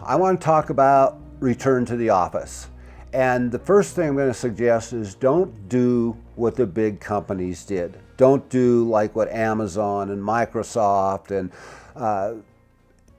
I want to talk about return to the office. And the first thing I'm going to suggest is don't do what the big companies did. Don't do like what Amazon and Microsoft and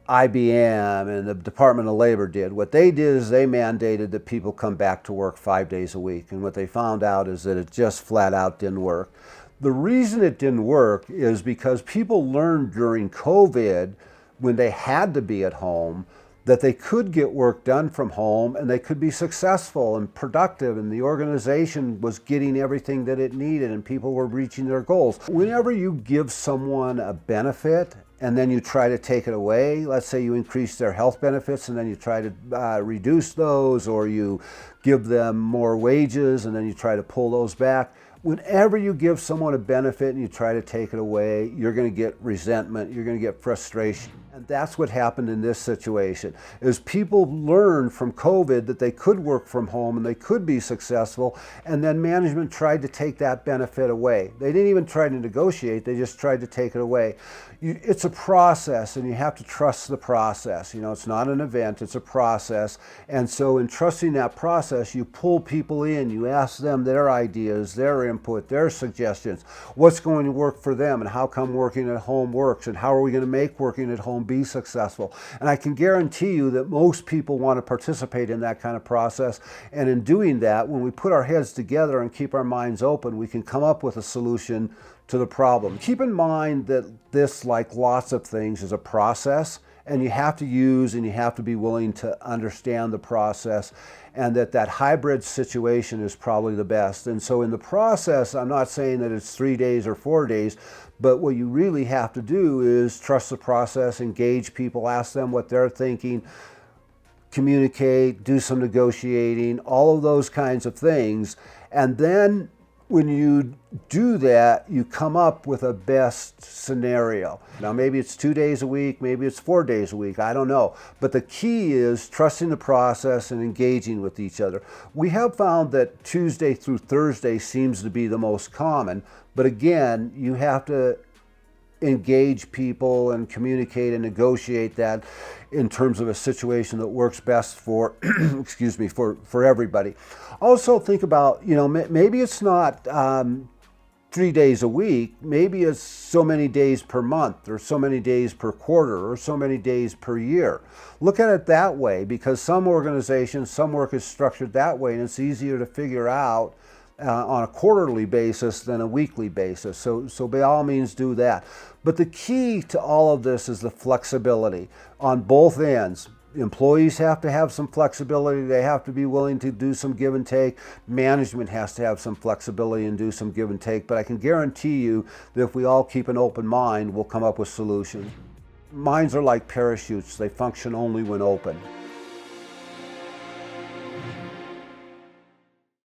IBM and the Department of Labor did. What they did is they mandated that people come back to work 5 days a week. And what they found out is that it just flat out didn't work. The reason it didn't work is because people learned during COVID, when they had to be at home, that they could get work done from home and they could be successful and productive, and the organization was getting everything that it needed and people were reaching their goals. Whenever you give someone a benefit and then you try to take it away, let's say you increase their health benefits and then you try to reduce those, or you give them more wages and then you try to pull those back. Whenever you give someone a benefit and you try to take it away, you're going to get resentment, you're going to get frustration. And that's what happened in this situation, is people learned from COVID that they could work from home and they could be successful, and then management tried to take that benefit away. They didn't even try to negotiate, they just tried to take it away. It's a process and you have to trust the process. You know, it's not an event, it's a process. And so in trusting that process, you pull people in, you ask them their ideas, their input, their suggestions, what's going to work for them, and how come working at home works, and how are we going to make working at home be successful. And I can guarantee you that most people want to participate in that kind of process. And in doing that, when we put our heads together and keep our minds open, we can come up with a solution to the problem. Keep in mind that this, like lots of things, is a process, and you have to use and you have to be willing to understand the process, and that hybrid situation is probably the best. And so in the process, I'm not saying that it's 3 days or 4 days, but what you really have to do is trust the process, engage people, ask them what they're thinking, communicate, do some negotiating, all of those kinds of things. And then when you do that, you come up with a best scenario. Now, maybe it's 2 days a week, maybe it's 4 days a week, I don't know. But the key is trusting the process and engaging with each other. We have found that Tuesday through Thursday seems to be the most common, but again, you have to engage people and communicate and negotiate that in terms of a situation that works best for excuse me, for everybody. Also think about, you know, maybe it's not 3 days a week, maybe it's so many days per month, or so many days per quarter, or so many days per year. Look at it that way, because some organizations, some work is structured that way, and it's easier to figure out on a quarterly basis than a weekly basis. So by all means do that. But the key to all of this is the flexibility on both ends. Employees have to have some flexibility. They have to be willing to do some give and take. Management has to have some flexibility and do some give and take. But I can guarantee you that if we all keep an open mind, we'll come up with solutions. Minds are like parachutes. They function only when open.